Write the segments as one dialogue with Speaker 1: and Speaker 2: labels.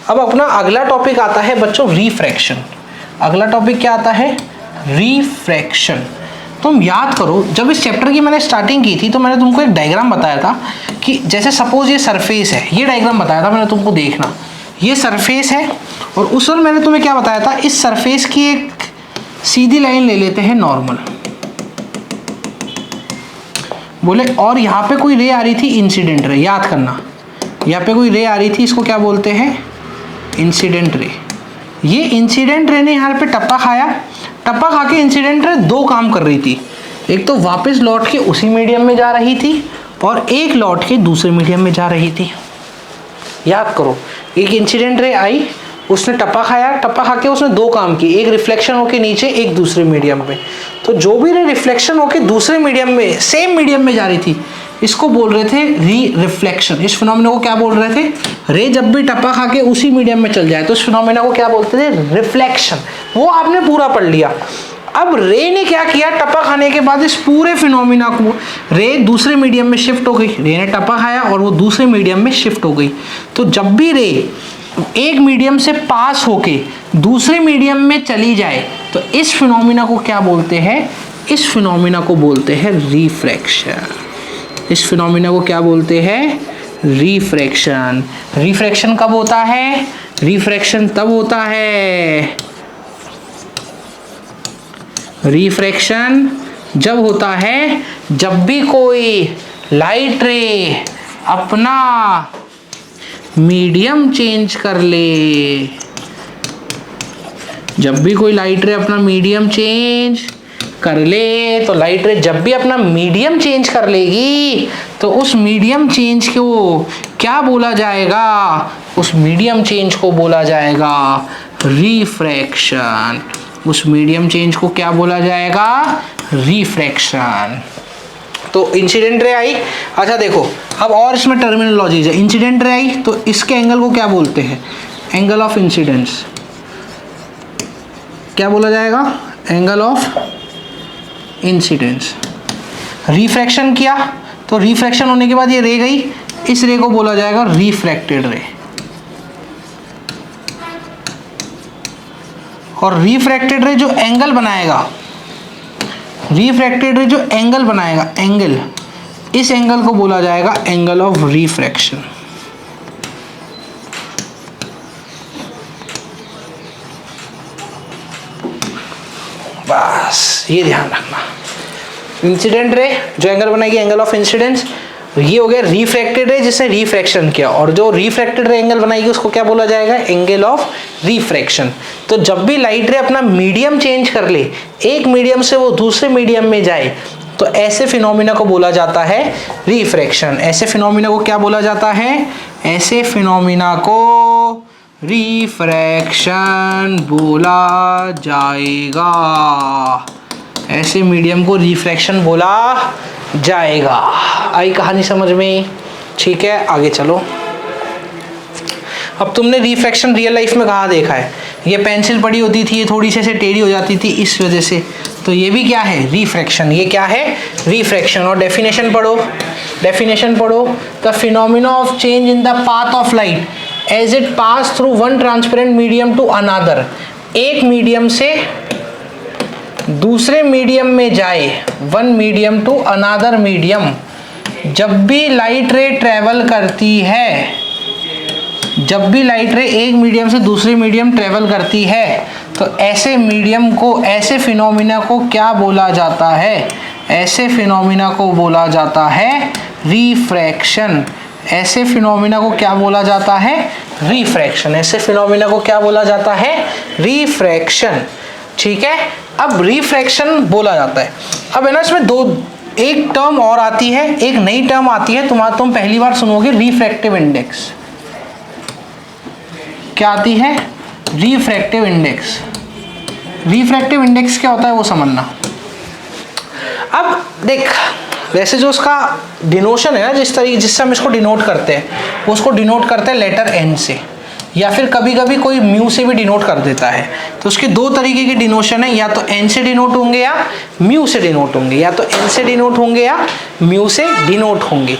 Speaker 1: अब अपना अगला टॉपिक आता है बच्चों रिफ्रैक्शन। अगला टॉपिक क्या आता है? रिफ्रैक्शन। तुम याद करो जब इस चैप्टर की मैंने स्टार्टिंग की थी तो मैंने तुमको एक डायग्राम बताया था कि जैसे सपोज ये सरफेस है, ये डायग्राम बताया था मैंने तुमको, देखना ये सरफेस है और उस वक्त मैंने तुम्हें क्या बताया था, इस सरफेस की एक सीधी लाइन ले लेते हैं नॉर्मल, बोले, और यहाँ पे कोई रे आ रही थी इंसिडेंट रे, याद करना यहाँ पे कोई रे आ रही थी, इसको क्या बोलते हैं? Incident ray. ये इंसिडेंट रे ने यहाँ पे टप्पा खाया, टप्पा खा के इंसिडेंट रे दो काम कर रही थी, एक तो वापस लौट के उसी मीडियम में जा रही थी और एक लौट के दूसरे मीडियम में जा रही थी। याद करो, एक इंसिडेंट रे आई, उसने टप्पा खाया, टप्पा खा के उसने दो काम किए, एक रिफ्लेक्शन होके नीचे, एक दूसरे मीडियम में। तो जो भी रे रिफ्लेक्शन होके दूसरे मीडियम में, सेम मीडियम में जा रही थी, इसको बोल रहे थे रिफ्लेक्शन। इस फिनोमेना को क्या बोल रहे थे? रे जब भी टप्पा खा के उसी मीडियम में चल जाए तो इस फिनोमेना को क्या बोलते थे? रिफ्लेक्शन। वो आपने पूरा पढ़ लिया। अब रे ने क्या किया, टप्पा खाने के बाद इस पूरे फिनोमेना को, रे दूसरे मीडियम में शिफ्ट हो गई, रे ने टप्पा खाया और वो दूसरे मीडियम में शिफ्ट हो गई। तो जब भी रे एक मीडियम से पास होके दूसरे मीडियम में चली जाए तो इस फिनोमेना को क्या बोलते हैं? इस फिनोमेना को बोलते हैं रिफ्रैक्शन। इस फिनोमेना को क्या बोलते हैं? रिफ्रैक्शन। रिफ्रैक्शन कब होता है? रिफ्रैक्शन तब होता है, रिफ्रैक्शन जब होता है जब भी कोई लाइट रे अपना मीडियम चेंज कर ले। जब भी कोई लाइट रे अपना मीडियम चेंज कर ले, तो लाइट रे जब भी अपना मीडियम चेंज कर लेगी तो उस मीडियम चेंज को क्या बोला जाएगा? उस मीडियम चेंज को बोला जाएगा रिफ्रैक्शन। उस मीडियम चेंज को क्या बोला जाएगा? रिफ्रैक्शन। तो इंसिडेंट रे आई, अच्छा देखो अब और इसमें टर्मिनोलॉजीज है। इंसिडेंट रे आई तो इसके एंगल को क्या बोलते हैं? Angle of incidence. क्या बोला जाएगा? Angle of incidence. रिफ्रैक्शन किया तो रिफ्रैक्शन होने के बाद ये रे गई, इस रे को बोला जाएगा रिफ्रैक्टेड रे। और रिफ्रैक्टेड रे जो एंगल बनाएगा, रिफ्रैक्टेड रे जो एंगल बनाएगा, एंगल, इस एंगल को बोला जाएगा एंगल ऑफ रिफ्रैक्शन। बस ये ध्यान रखना। इंसिडेंट रे जो एंगल बनाएगी एंगल ऑफ इंसिडेंस, ये हो गया रिफ्रैक्टेड रे जिसने रिफ्रैक्शन किया, और जो रिफ्रैक्टेड रे एंगल बनाएगी उसको क्या बोला जाएगा? Angle of refraction. तो जब भी लाइट रे अपना मीडियम चेंज कर ले, एक मीडियम से वो दूसरे मीडियम में जाए, तो ऐसे फिनोमेना को बोला जाता है रिफ्रैक्शन। ऐसे फिनोमेना को क्या बोला जाता है? ऐसे फिनोमेना को रिफ्रैक्शन बोला जाएगा। ऐसे मीडियम को रिफ्रैक्शन बोला जाएगा। आई कहानी समझ में? ठीक है, आगे चलो। अब तुमने रिफ्रैक्शन रियल लाइफ में कहाँ देखा है? ये पेंसिल पड़ी होती थी, ये थोड़ी सी ऐसे टेढ़ी हो जाती थी इस वजह से, तो ये भी क्या है? रिफ्रैक्शन। ये क्या है? रिफ्रैक्शन। और डेफिनेशन पढ़ो, डेफिनेशन पढ़ो। The phenomena of change in the path of light as it pass through one transparent medium to another. एक मीडियम से दूसरे मीडियम में जाए, one medium to another medium, जब भी लाइट रे ट्रेवल करती है, जब भी लाइट रे एक मीडियम से दूसरे मीडियम ट्रेवल करती है, तो ऐसे मीडियम को, ऐसे फिनोमेना को क्या बोला जाता है? ऐसे फिनोमेना को बोला जाता है रिफ्रैक्शन। ऐसे फिनोमेना को क्या बोला जाता है? रिफ्रैक्शन। ऐसे फिनोमेना को क्या बोला जाता है? रिफ्रैक्शन। ठीक है, अब रिफ्रैक्शन बोला जाता है। अब है ना, इसमें दो, एक टर्म और आती है, एक नई टर्म आती है, तुम पहली बार सुनोगे, रिफ्रैक्टिव इंडेक्स। क्या आती है? Refractive index. रिफ्रैक्टिव इंडेक्स क्या होता है वो समझना। अब देख, वैसे जो उसका डिनोशन है ना, जिससे हम इसको डिनोट करते हैं, वो उसको डिनोट करते हैं लेटर एन से, या फिर कभी कभी कोई म्यू से भी डिनोट कर देता है। तो उसके दो तरीके के डिनोशन है, या तो एन से डिनोट होंगे या म्यू से डिनोट होंगे, या तो एन से डिनोट होंगे या म्यू से डिनोट होंगे।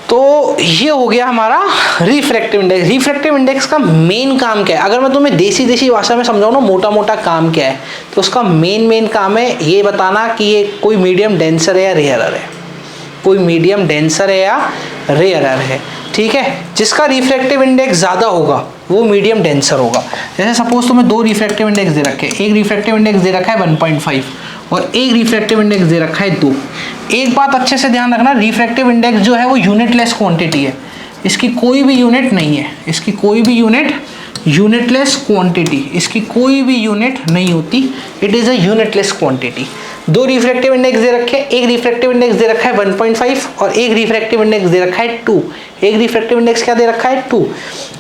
Speaker 1: तो ये हो गया हमारा रिफ्रैक्टिव इंडेक्स। रिफ्रैक्टिव इंडेक्स का मेन काम क्या है, अगर मैं तुम्हें देसी भाषा में समझाऊँ ना मोटा मोटा काम क्या है, तो उसका मेन काम है ये बताना कि ये कोई मीडियम डेंसर है या रेयरर है, कोई मीडियम डेंसर है या रेयरर है। ठीक है, जिसका रिफ्रैक्टिव इंडेक्स ज़्यादा होगा वो मीडियम डेंसर होगा। जैसे सपोज तुम्हें दो रिफ्रैक्टिव इंडेक्स दे रखे हैं, एक रिफ्रैक्टिव इंडेक्स दे रखा है 1.5 और एक रिफ्रैक्टिव इंडेक्स दे रखा है 2। एक बात अच्छे से ध्यान रखना, रिफ्रैक्टिव इंडेक्स जो है वो यूनिटलेस क्वांटिटी है, इसकी कोई भी यूनिट नहीं है, इसकी कोई भी यूनिटलेस क्वांटिटी, इसकी कोई भी यूनिट नहीं होती, it is a unitless quantity. दो रिफ्रैक्टिव इंडेक्स दे रखे हैं, एक रिफ्रैक्टिव इंडेक्स दे रखा है 1.5 और एक रिफ्रैक्टिव इंडेक्स दे रखा है 2। एक रिफ्रैक्टिव इंडेक्स क्या दे रखा है 2।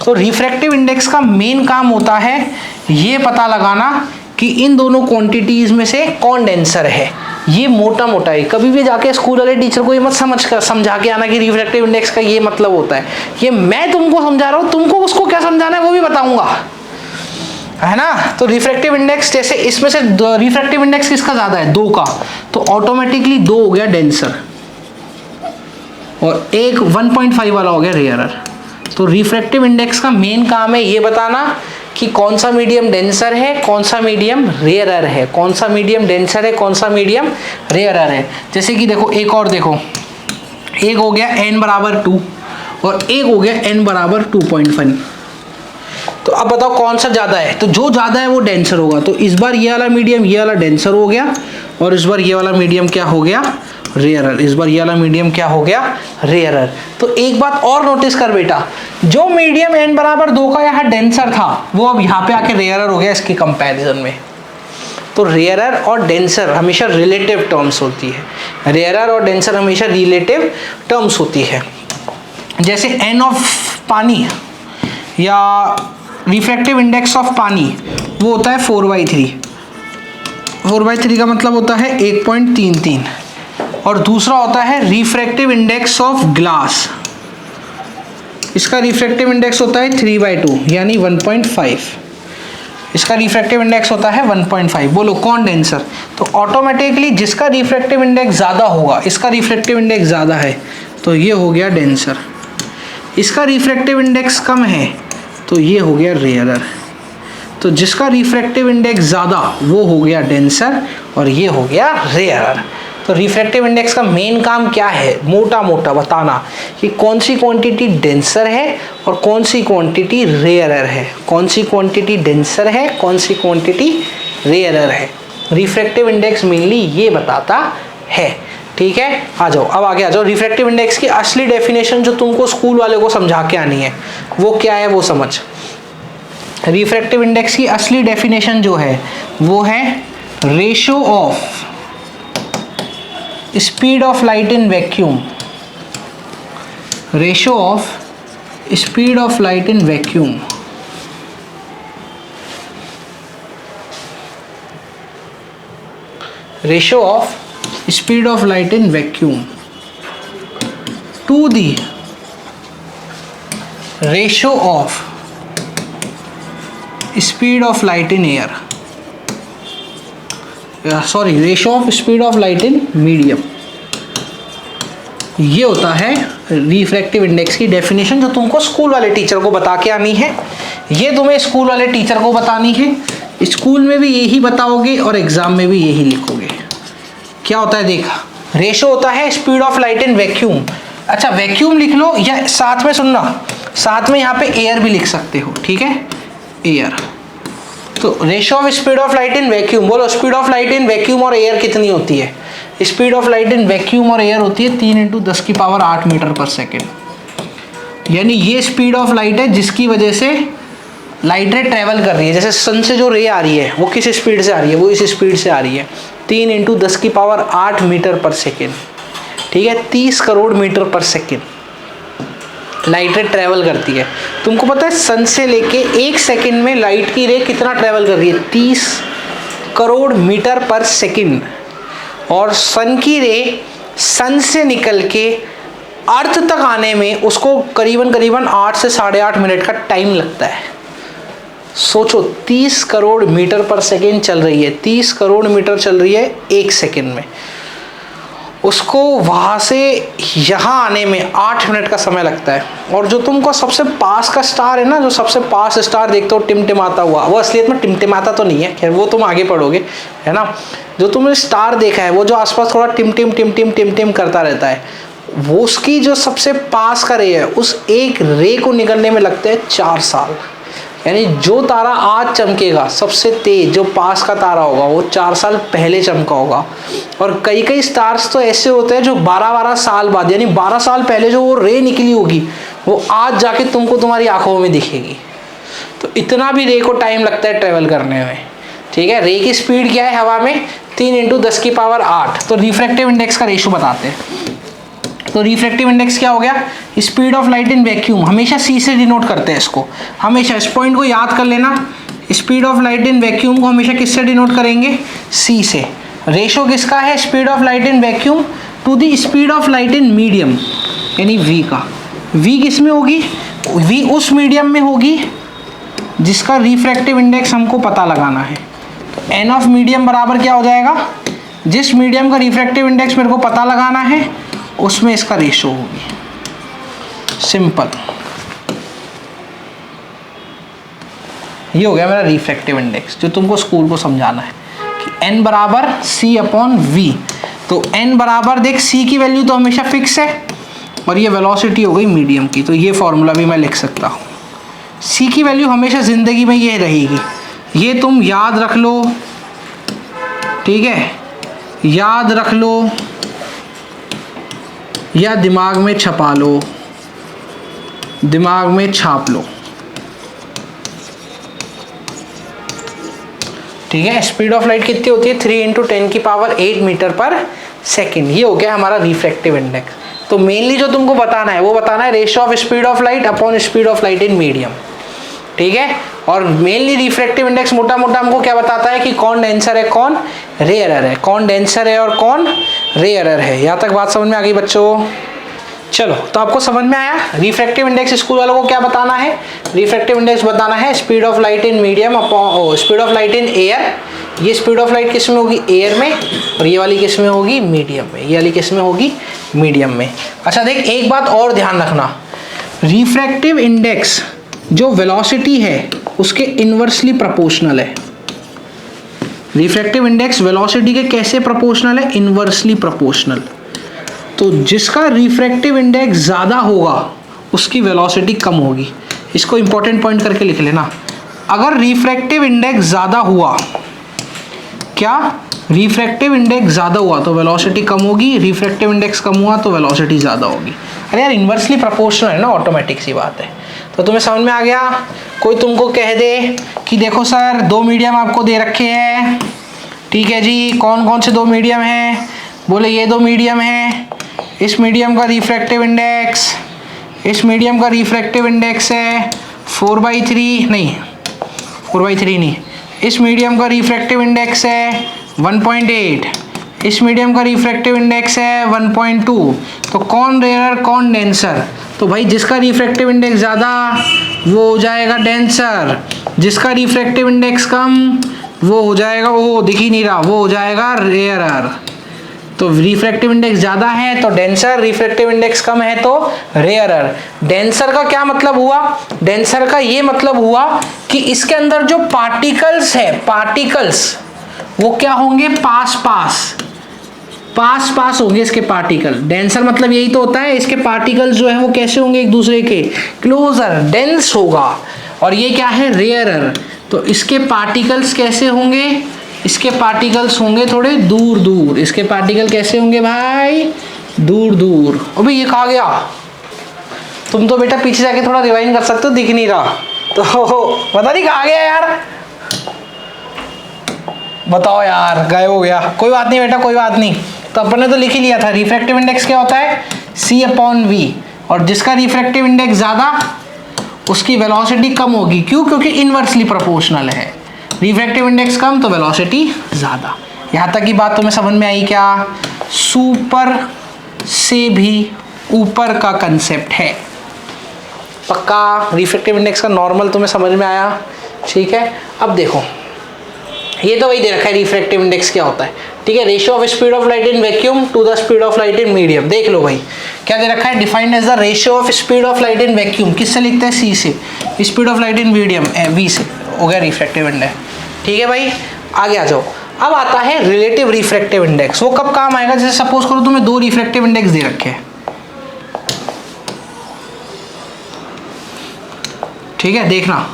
Speaker 1: तो रिफ्रैक्टिव इंडेक्स का मेन काम होता है ये पता लगाना कि इन दोनों क्वांटिटीज में से कौन डेंसर है। ये मोटा मोटा है, कभी भी जाके स्कूल वाले टीचर को ये मत समझा के आना कि रिफ्रैक्टिव इंडेक्स का ये मतलब होता है। ये मैं तुमको समझा रहा हूँ, तुमको उसको क्या समझाना है वो भी बताऊंगा, है ना। तो रिफ्रैक्टिव इंडेक्स, जैसे इसमें से रिफ्रैक्टिव इंडेक्स किसका ज्यादा है, 2 का, तो ऑटोमेटिकली 2 हो गया डेंसर और एक 1.5 वाला हो गया रेयरर। तो रिफ्रैक्टिव इंडेक्स का मेन काम है ये बताना कि कौन सा मीडियम डेंसर है, कौन सा मीडियम रेयरर है, कौन सा मीडियम डेंसर है, कौन सा मीडियम रेयरर है। जैसे कि देखो एक और देखो, एक हो गया n बराबर 2 और एक हो गया n बराबर 2.1। तो अब बताओ कौन सा ज्यादा है, तो जो ज्यादा है वो डेंसर होगा। तो इस बार ये वाला मीडियम ये वाला डेंसर हो गया और इस बार ये वाला मीडियम क्या हो गया, रेयरर। इस बार ये वाला मीडियम क्या हो गया, रेयरर। तो एक बात और नोटिस कर बेटा, जो मीडियम n बराबर 2 का यहाँ डेंसर था वो अब यहाँ पे आके रेयरर हो गया इसके कंपैरिजन में। तो रेयरर और डेंसर हमेशा रिलेटिव टर्म्स होती है, रेयरर और डेंसर हमेशा रिलेटिव टर्म्स होती है। जैसे n ऑफ पानी या रिफ्रैक्टिव इंडेक्स ऑफ पानी वो होता है 4/3। 4/3 का मतलब होता है 1.33 और दूसरा होता है रिफ्रैक्टिव इंडेक्स ऑफ ग्लास, इसका रिफ्रैक्टिव इंडेक्स होता है 3/2 यानी 1.5। इसका रिफ्रैक्टिव इंडेक्स होता है 1.5। बोलो कौन डेंसर, तो ऑटोमेटिकली जिसका रिफ्रैक्टिव इंडेक्स ज़्यादा होगा, इसका रिफ्रैक्टिव इंडेक्स ज़्यादा है तो ये हो गया डेंसर, इसका रिफ्रैक्टिव इंडेक्स कम है तो ये हो गया रेयरर। तो जिसका रिफ्रैक्टिव इंडेक्स ज़्यादा वो हो गया डेंसर और ये हो गया रेयरर। तो रिफ्रैक्टिव इंडेक्स का मेन काम क्या है, मोटा मोटा बताना कि कौन सी क्वांटिटी डेंसर है और कौन सी क्वांटिटी रेयरर है, कौन सी क्वांटिटी डेंसर है, कौन सी क्वांटिटी रेयरर है। रिफ्रैक्टिव इंडेक्स मेनली ये बताता है। ठीक है, आ जाओ अब आगे आ जाओ। रिफ्रैक्टिव इंडेक्स की असली डेफिनेशन जो तुमको स्कूल वाले को समझा के आनी है वो क्या है वो समझ। रिफ्रैक्टिव इंडेक्स की असली डेफिनेशन जो है वो है ratio of speed of light in vacuum, ratio of speed of light in vacuum ratio of speed of light in vacuum to the ratio of speed of light in air, sorry ratio of speed of light in medium। ये होता है refractive index की definition जो तुमको school वाले teacher को बता के आनी है। ये तुम्हें स्कूल वाले टीचर को बतानी है, स्कूल में भी यही बताओगे और एग्जाम में भी यही लिखोगे। क्या होता है देखा, रेशो होता है speed of light in vacuum. अच्छा वैक्यूम लिख लो या साथ में सुनना, साथ में यहाँ पे एयर भी लिख सकते हो, ठीक है, एयर। तो ratio of speed of light in vacuum, बोलो speed of light in vacuum और एयर कितनी होती है। Speed of light in vacuum और एयर होती है 3 × 10⁸ मीटर पर सेकेंड। यानी ये स्पीड ऑफ लाइट है जिसकी वजह से लाइट रे ट्रेवल कर रही है। जैसे सन से जो रे आ रही है वो किस स्पीड से आ रही है, वो इस स्पीड से आ रही है 3 × 10⁸ मीटर पर सेकेंड। ठीक है, 30 करोड़ मीटर पर सेकेंड लाइट रे ट्रेवल करती है। तुमको पता है सन से लेके 1 सेकेंड में लाइट की रे कितना ट्रेवल कर रही है, 30 करोड़ मीटर पर सेकेंड। और सन की रे सन से निकल के अर्थ तक आने में उसको करीबन 8 से 8.5 मिनट का टाइम लगता है। सोचो 30 करोड़ मीटर पर सेकेंड चल रही है, 30 करोड़ मीटर चल रही है 1 सेकेंड में। उसको वहाँ से यहाँ आने में 8 मिनट का समय लगता है। और जो तुमको सबसे पास का स्टार है ना, जो सबसे पास स्टार देखते हो टिमटिमाता हुआ, वो असलियत में टिमटिमाता तो नहीं है, खैर वो तुम आगे पढ़ोगे, है ना। जो तुमने स्टार देखा है वो जो आसपास थोड़ा टिम टिम टिम टिम टिम टिम करता रहता है, वो उसकी जो सबसे पास का रे है, उस एक रे को निकलने में लगते हैं 4 साल। यानी जो तारा आज चमकेगा सबसे तेज, जो पास का तारा होगा, वो 4 साल पहले चमका होगा। और कई कई स्टार्स तो ऐसे होते हैं जो 12-12 साल बाद, यानी 12 साल पहले जो वो रे निकली होगी, वो आज जाके तुमको तुम्हारी आंखों में दिखेगी। तो इतना भी रे को टाइम लगता है ट्रेवल करने में, ठीक है। रे की स्पीड क्या है हवा में? 3 × 10⁸ तो रिफ्रैक्टिव इंडेक्स का रेशो बताते हैं। तो रिफ्रैक्टिव इंडेक्स क्या हो गया? Speed of light in vacuum, हमेशा सी से डिनोट करते हैं इसको, हमेशा इस पॉइंट को याद कर लेना। Speed of light in vacuum को हमेशा किससे डिनोट करेंगे? सी से। रेशो किसका है? Speed of light in vacuum to the speed of light in medium, यानी वी का। वी किस में होगी? वी उस मीडियम में होगी जिसका रिफ्रैक्टिव इंडेक्स हमको पता लगाना है। तो एन ऑफ मीडियम बराबर क्या हो जाएगा? जिस मीडियम का रिफ्रैक्टिव इंडेक्स मेरे को पता लगाना है उसमें इसका रेशो होगी। सिंपल, ये हो गया मेरा रिफ्रैक्टिव इंडेक्स जो तुमको स्कूल को समझाना है कि n बराबर c/v। तो n बराबर, देख c की वैल्यू तो हमेशा फिक्स है और ये वेलोसिटी हो गई मीडियम की, तो ये फॉर्मूला भी मैं लिख सकता हूँ। c की वैल्यू हमेशा जिंदगी में ये रहेगी, ये तुम याद रख लो, ठीक है, याद रख लो या दिमाग में छपा लो, दिमाग में छाप लो, ठीक है। स्पीड ऑफ लाइट कितनी होती है? 3 × 10⁸ मीटर पर सेकेंड। ये हो गया हमारा रिफ्रैक्टिव इंडेक्स। तो मेनली जो तुमको बताना है वो बताना है ratio of speed of light upon speed of light in medium, ठीक है। और मेनली रिफ्रैक्टिव इंडेक्स मोटा मोटा हमको क्या बताता है कि कौन डेंसर है कौन रेयरर है, कौन डेंसर है और कौन रेयरर है। यहाँ तक बात समझ में आ गई बच्चों? चलो, तो आपको समझ में आया रिफ्रैक्टिव इंडेक्स स्कूल वालों को क्या बताना है? रिफ्रैक्टिव इंडेक्स बताना है speed of light in medium upon speed of light in air. ये स्पीड ऑफ लाइट किस में होगी? एयर में। और ये वाली किस में होगी? मीडियम में। ये वाली किस में होगी? मीडियम में। अच्छा देख, एक बात और ध्यान रखना, रिफ्रैक्टिव इंडेक्स जो वेलोसिटी है उसके इनवर्सली प्रोपोर्शनल है। रिफ्रैक्टिव इंडेक्स वेलोसिटी के कैसे प्रोपोर्शनल है? Inversely proportional. तो जिसका रिफ्रैक्टिव इंडेक्स ज़्यादा होगा उसकी वेलोसिटी कम होगी। इसको इंपॉर्टेंट पॉइंट करके लिख लेना। अगर रिफ्रैक्टिव इंडेक्स ज़्यादा हुआ, क्या रिफ्रैक्टिव इंडेक्स ज़्यादा हुआ तो वेलोसिटी कम होगी, रिफ्रैक्टिव इंडेक्स कम हुआ तो वेलोसिटी ज़्यादा होगी। अरे यार, इन्वर्सली प्रोपोर्शनल है ना, ऑटोमेटिक सी बात है। तो तुम्हें समझ में आ गया? कोई तुमको कह दे कि देखो सर 2 मीडियम आपको दे रखे हैं, ठीक है जी, कौन कौन से 2 मीडियम हैं? बोले ये 2 मीडियम हैं, इस मीडियम का रिफ्रैक्टिव इंडेक्स, इस मीडियम का रिफ्रैक्टिव इंडेक्स है 4/3 नहीं, 4/3 नहीं, इस मीडियम का रिफ्रैक्टिव इंडेक्स है 1.8, इस मीडियम का रिफ्रैक्टिव इंडेक्स है 1.2। तो कौन रेयर कौन डेंसर? तो भाई जिसका रिफ्रैक्टिव इंडेक्स ज़्यादा वो हो जाएगा डेंसर, जिसका रिफ्रैक्टिव इंडेक्स कम वो हो जाएगा, ओ दिख ही नहीं रहा, वो हो जाएगा रेयरर। तो रिफ्रैक्टिव इंडेक्स ज़्यादा है तो डेंसर, रिफ्रैक्टिव इंडेक्स कम है तो रेयरर। डेंसर का क्या मतलब हुआ? डेंसर का ये मतलब हुआ कि इसके अंदर जो पार्टिकल्स है, पार्टिकल्स वो क्या होंगे? पास पास पास पास होंगे इसके पार्टिकल। डेंसर मतलब यही तो होता है, इसके पार्टिकल्स जो है वो कैसे होंगे? एक दूसरे के क्लोजर, डेंस होगा। और ये क्या है? रेयरर। तो इसके पार्टिकल्स कैसे होंगे? इसके पार्टिकल्स होंगे थोड़े दूर दूर। इसके पार्टिकल कैसे होंगे भाई? दूर दूर। अबे ये कहाँ गया? तुम तो बेटा पीछे जाके थोड़ा रिवाइंड कर सकते हो, दिख नहीं रहा तो पता नहीं कहाँ गया यार, बताओ यार, गायब हो गया। कोई बात नहीं बेटा, कोई बात नहीं। तो अपन ने तो लिख ही लिया था रिफ्रैक्टिव इंडेक्स क्या होता है? c/v। और जिसका रिफ्रैक्टिव इंडेक्स ज़्यादा उसकी वेलोसिटी कम होगी। क्यों? क्योंकि इनवर्सली प्रोपोर्शनल है। रिफ्रैक्टिव इंडेक्स कम तो वेलोसिटी ज़्यादा। यहाँ तक की बात तुम्हें समझ में आई क्या? सुपर से भी ऊपर का कंसेप्ट है। पक्का रिफ्रैक्टिव इंडेक्स का नॉर्मल तुम्हें समझ में आया? ठीक है। अब देखो, ये तो वही दे रखा है रिफ्रैक्टिव इंडेक्स क्या होता है, ठीक है, ratio of speed of light in vacuum to the speed of light in medium. देख लो भाई क्या दे रखा है, defined as the ratio of speed of light in vacuum, किससे लिखते हैं, सी से, speed of light in medium V से, हो गया रिफ्रैक्टिव इंडेक्स। ठीक है भाई, आगे आ जाओ। अब आता है रिलेटिव रिफ्रैक्टिव इंडेक्स। वो कब काम आएगा, जैसे सपोज करो तुम्हें दो रिफ्रैक्टिव इंडेक्स दे रखे हैं, ठीक है, देखना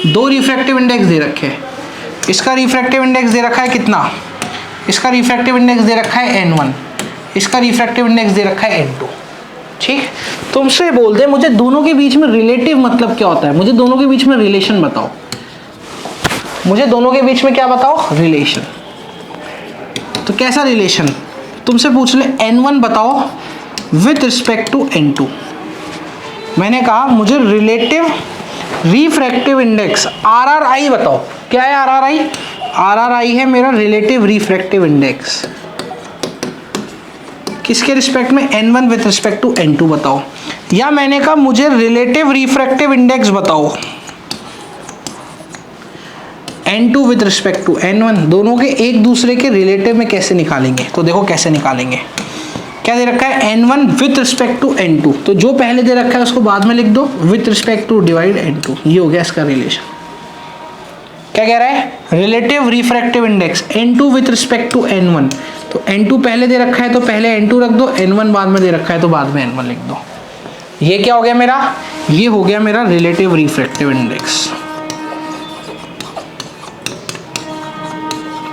Speaker 1: दो रिफ्रैक्टिव इंडेक्स दे रखे हैं, इसका रिफ्रैक्टिव इंडेक्स दे रखा है कितना, इसका रिफ्रैक्टिव इंडेक्स दे रखा है n1, इसका रिफ्रैक्टिव इंडेक्स दे रखा है n2। ठीक, तुमसे बोल दे मुझे दोनों के बीच में रिलेटिव मतलब क्या होता है, मुझे दोनों के बीच में रिलेशन बताओ, मुझे दोनों के बीच में क्या बताओ, रिलेशन। तो कैसा रिलेशन, तुमसे पूछ ले n1 बताओ विथ रिस्पेक्ट टू n2। मैंने कहा मुझे रिलेटिव रिफ्रैक्टिव इंडेक्स RRI बताओ। क्या है RRI? RRI है मेरा रिलेटिव रिफ्रैक्टिव इंडेक्स, किसके रिस्पेक्ट में, n1 with respect to n2 बताओ। या मैंने कहा मुझे रिलेटिव रिफ्रैक्टिव इंडेक्स बताओ n2 with respect to n1। दोनों के एक दूसरे के रिलेटिव में कैसे निकालेंगे, तो देखो कैसे निकालेंगे। क्या दे रखा है, n1 with respect to n2, तो जो पहले दे रखा है उसको बाद में लिख दो, with respect to divide n2, ये हो गया इसका रिलेशन। क्या कह रहा है, relative refractive index n2 with respect to n1, तो n2 पहले दे रखा है तो पहले n2 रख दो, n1 बाद में दे रखा है तो बाद में n1 लिख दो। ये क्या हो गया मेरा, ये हो गया मेरा रिलेटिव रिफ्रैक्टिव इंडेक्स।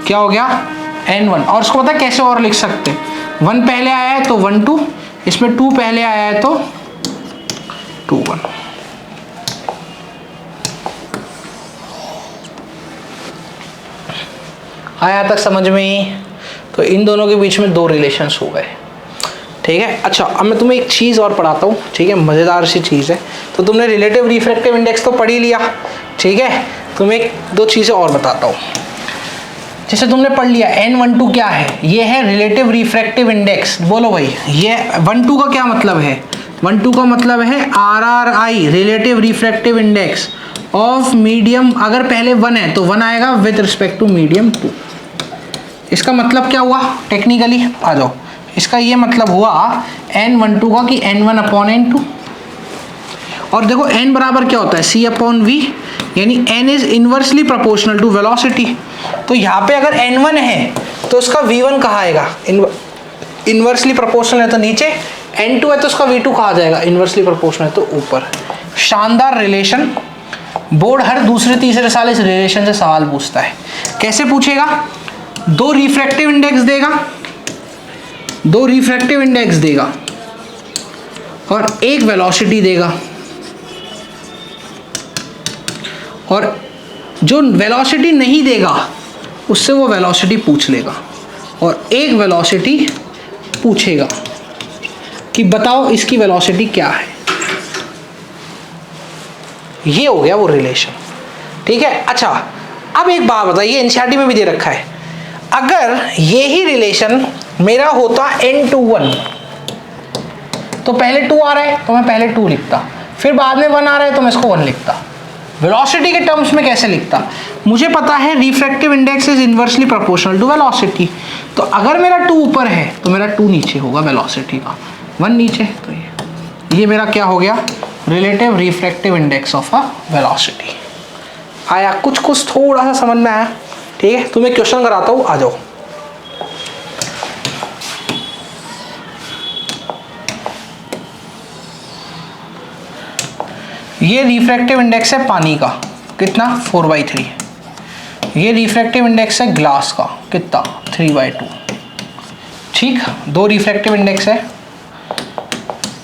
Speaker 1: क्या हो गया, n1, और उसको पता है कैसे और लिख सकते हैं, 1 पहले आया है तो 1 2, इसमें 2 पहले आया है तो 2 1। आया तक समझ में? तो इन दोनों के बीच में दो रिलेशंस हो गए। ठीक है, अच्छा अब मैं तुम्हें एक चीज़ और पढ़ाता हूँ, ठीक है, मज़ेदार सी चीज़ है। तो तुमने रिलेटिव रिफ्रैक्टिव इंडेक्स तो पढ़ ही लिया, ठीक है, तुम्हें एक दो चीज़ें और बताता हूँ। जैसे तुमने पढ़ लिया n12 क्या है, ये है रिलेटिव रिफ्रैक्टिव इंडेक्स। बोलो भाई ये 12 का क्या मतलब है, 12 का मतलब है RRI relative refractive index of medium. अगर पहले 1 है तो 1 आएगा विथ रिस्पेक्ट टू मीडियम 2। इसका मतलब क्या हुआ टेक्निकली, आ जाओ, इसका ये मतलब हुआ n12 का कि n1 अपॉन n2। और देखो n बराबर क्या होता है, c अपॉन v, यानी n is inversely proportional to velocity. तो यहाँ पे अगर n1 है तो उसका v1 कहाँ आएगा, इनवर्सली प्रोपोर्शनल है तो नीचे, n2 है तो उसका v2 कहाँ जाएगा, इनवर्सली प्रोपोर्शनल है तो ऊपर। शानदार रिलेशन, बोर्ड हर दूसरे तीसरे साल इस रिलेशन से सवाल पूछता है। कैसे पूछेगा, दो रिफ्रैक्टिव इंडेक्स देगा, दो रिफ्रैक्टिव इंडेक्स देगा और एक वेलोसिटी देगा, और जो वेलोसिटी नहीं देगा उससे वो वेलोसिटी पूछ लेगा, और एक वेलोसिटी पूछेगा कि बताओ इसकी वेलोसिटी क्या है। ये हो गया वो रिलेशन। ठीक है, अच्छा अब एक बात बताइए, एनसीईआरटी में भी दे रखा है, अगर ये ही रिलेशन मेरा होता n21, तो पहले 2 आ रहा है तो मैं पहले 2 लिखता, फिर बाद में 1 आ रहा है तो मैं इसको 1 लिखता। वेलोसिटी के टर्म्स में कैसे लिखता, मुझे पता है refractive index is inversely proportional to velocity, तो अगर मेरा 2 ऊपर है तो मेरा 2 नीचे होगा वेलोसिटी का, 1 नीचे, तो ये मेरा क्या हो गया, relative refractive index of a velocity. आया कुछ कुछ थोड़ा सा समझ में आया? ठीक है, तुम्हें क्वेश्चन कराता हूँ, आ जाओ। ये रिफ्रैक्टिव इंडेक्स है पानी का, कितना, 4/3। ये रिफ्रैक्टिव इंडेक्स है ग्लास का, कितना, 3/2। ठीक, दो रिफ्रैक्टिव इंडेक्स है।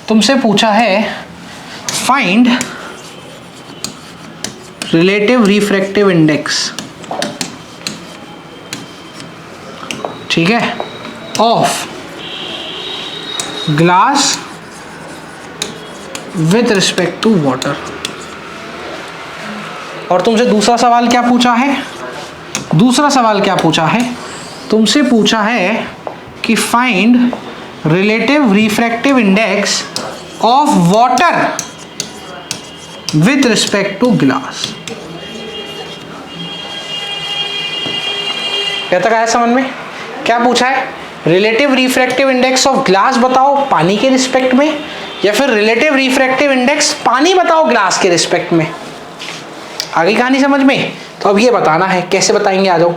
Speaker 1: तुमसे पूछा है फाइंड रिलेटिव रिफ्रैक्टिव इंडेक्स, ठीक है, of glass with respect to water. और तुमसे दूसरा सवाल क्या पूछा है, दूसरा सवाल क्या पूछा है, तुमसे पूछा है कि find relative refractive index of water with respect to glass. क्या तक आया समझ में? क्या पूछा है? Relative refractive index of glass बताओ पानी के रिस्पेक्ट में, या फिर रिलेटिव रिफ्रैक्टिव इंडेक्स पानी बताओ ग्लास के रिस्पेक्ट में। आगे कहानी समझ में? तो अब ये बताना है, कैसे बताएंगे, आ जाओ।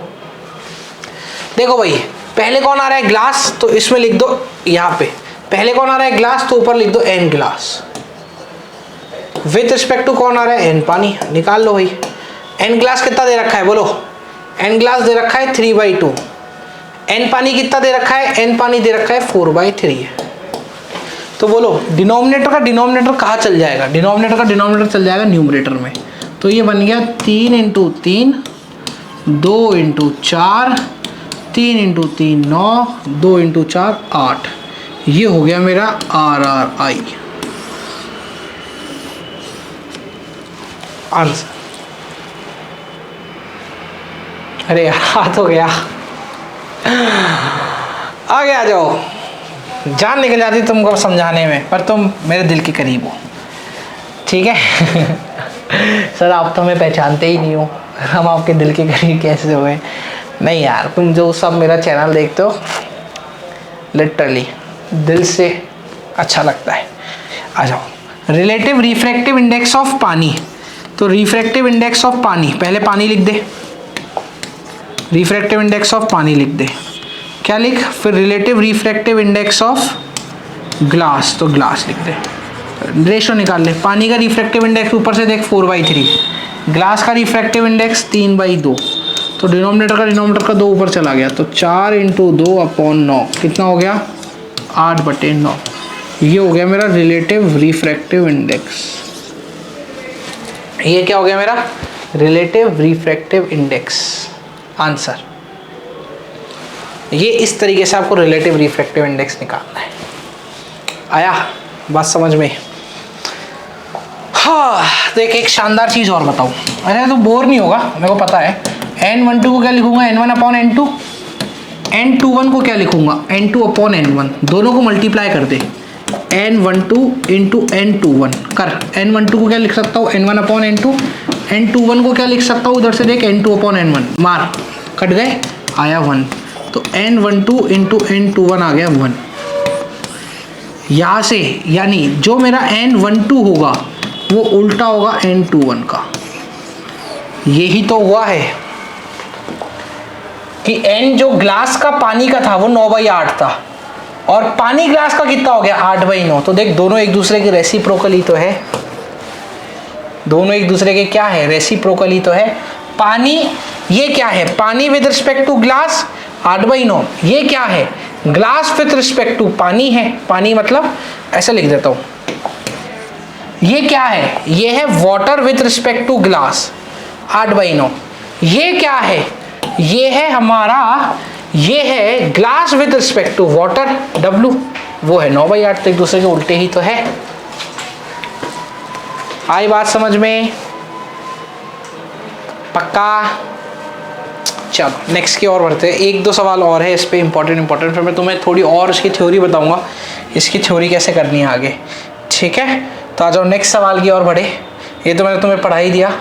Speaker 1: देखो भाई, पहले कौन आ रहा है? ग्लास, तो इसमें लिख दो यहाँ पे पहले कौन आ रहा है? ग्लास, तो ऊपर लिख दो n glass. With respect to कौन आ रहा है? n पानी। निकाल लो भाई, n ग्लास कितना दे रखा है बोलो? n ग्लास दे रखा है 3/2। n पानी कितना दे रखा है? n पानी दे रखा है 4/3। तो बोलो डिनोमिनेटर का डिनोमिनेटर कहाँ चल जाएगा? डिनोमिनेटर का डिनोमिनेटर चल जाएगा न्यूमरेटर में। तो ये बन गया 3 × 3, 2 × 4, 3 × 3 9, 2 × 4 8। ये हो गया मेरा RRI आंसर। अरे यार हाथ हो गया, आगे आ जाओ। जान निकल जाती तुमको समझाने में, पर तुम मेरे दिल के करीब हो, ठीक है। सर आप तो हमें पहचानते ही नहीं हो, हम आपके दिल के करीब कैसे हुए? नहीं यार, तुम जो सब मेरा चैनल देखते हो लिटरली दिल से अच्छा लगता है। आ जाओ। रिलेटिव रिफ्रैक्टिव इंडेक्स ऑफ पानी, तो रिफ्रैक्टिव इंडेक्स ऑफ पानी, पहले पानी लिख दे, रिफ्रैक्टिव इंडेक्स ऑफ पानी लिख दे। क्या लिख? फिर relative refractive index of glass, तो ग्लास लिख दे। रेशो निकाल ले। पानी का रिफ्रैक्टिव इंडेक्स ऊपर से देख 4/3, ग्लास का रिफ्रैक्टिव इंडेक्स 3/2, तो डिनोमिनेटर का 2 ऊपर चला गया, तो 4 × 2/9 कितना हो गया? 8/9। ये हो गया मेरा रिलेटिव रिफ्रैक्टिव इंडेक्स। ये क्या हो गया मेरा? Relative refractive index answer. ये इस तरीके से आपको रिलेटिव रिफ्रैक्टिव इंडेक्स निकालना है। आया बात समझ में? हाँ, तो एक शानदार चीज़ और बताओ। अरे तो बोर नहीं होगा, मेरे को पता है। n12 को क्या लिखूंगा? n1/n2। n21 को क्या लिखूंगा? n2/n1। दोनों को मल्टीप्लाई कर दे, n12 × n21 कर। n12 को क्या लिख सकता हूँ? n1/n2। n21 को क्या लिख सकता हूँ? उधर से देख, n2/n1। मार, कट गए, आया 1। तो n12 × n21 आ गया 1। यहाँ से यानी जो मेरा n12 होगा वो उल्टा होगा n21 का। यही तो हुआ है कि n जो ग्लास का पानी का था वो 9/8 था, और पानी ग्लास का कितना हो गया? 8/9। तो देख दोनों एक दूसरे के रेसिप्रोकल ही तो है। दोनों एक दूसरे के क्या है? रेसिप्रोकल ही तो है। पानी, ये क्या है? पानी विद रिस्पेक्ट टू ग्लास 8/9। ये क्या है? ग्लास विद रिस्पेक्ट टू पानी है। पानी मतलब ऐसा लिख देता हूं, ये क्या है? ये है water with respect to glass 8/9। ये क्या है? ये है हमारा, ये है glass with respect to water W, वो है 9/8। तो एक दूसरे के उल्टे ही तो है। आई बात समझ में? पक्का? चलो नेक्स्ट की ओर बढ़ते हैं। 1-2 सवाल और है इस पे इंपॉर्टेंट, फिर मैं तुम्हें थोड़ी और इसकी थ्योरी बताऊंगा, इसकी थ्योरी कैसे करनी है आगे, ठीक है? तो आ जाओ नेक्स्ट सवाल की ओर बढ़े। ये तो मैंने तुम्हें पढ़ा ही दिया।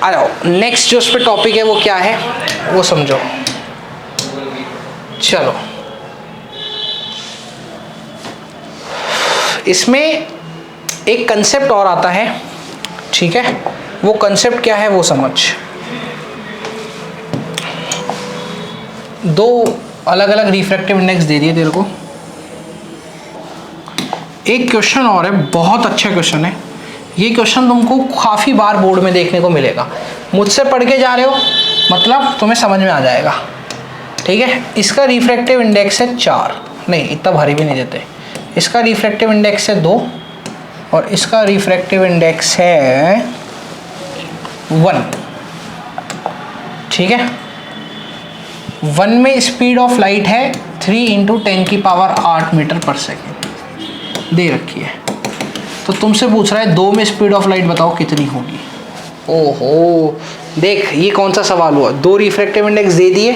Speaker 1: आ जाओ नेक्स्ट जो उस पर टॉपिक है वो क्या है वो समझो। चलो इसमें एक कंसेप्ट और आता है, ठीक है? वो कंसेप्ट क्या है वो समझ। दो अलग अलग रिफ्रैक्टिव इंडेक्स दे दिए तेरे को। एक क्वेश्चन और है, बहुत अच्छा क्वेश्चन है। ये क्वेश्चन तुमको काफ़ी बार बोर्ड में देखने को मिलेगा। मुझसे पढ़ के जा रहे हो मतलब तुम्हें समझ में आ जाएगा, ठीक है? इसका रिफ्रैक्टिव इंडेक्स है 4, नहीं इतना भारी भी नहीं देते। इसका रिफ्रैक्टिव इंडेक्स है 2 और इसका रिफ्रैक्टिव इंडेक्स है 1, ठीक है? 1 में स्पीड ऑफ लाइट है 3 × 10⁸ मीटर पर सेकेंड दे रखी है। तो तुमसे पूछ रहा है 2 में स्पीड ऑफ लाइट बताओ कितनी होगी। ओहो, देख ये कौन सा सवाल हुआ? 2 रिफ्रैक्टिव इंडेक्स दे दिए,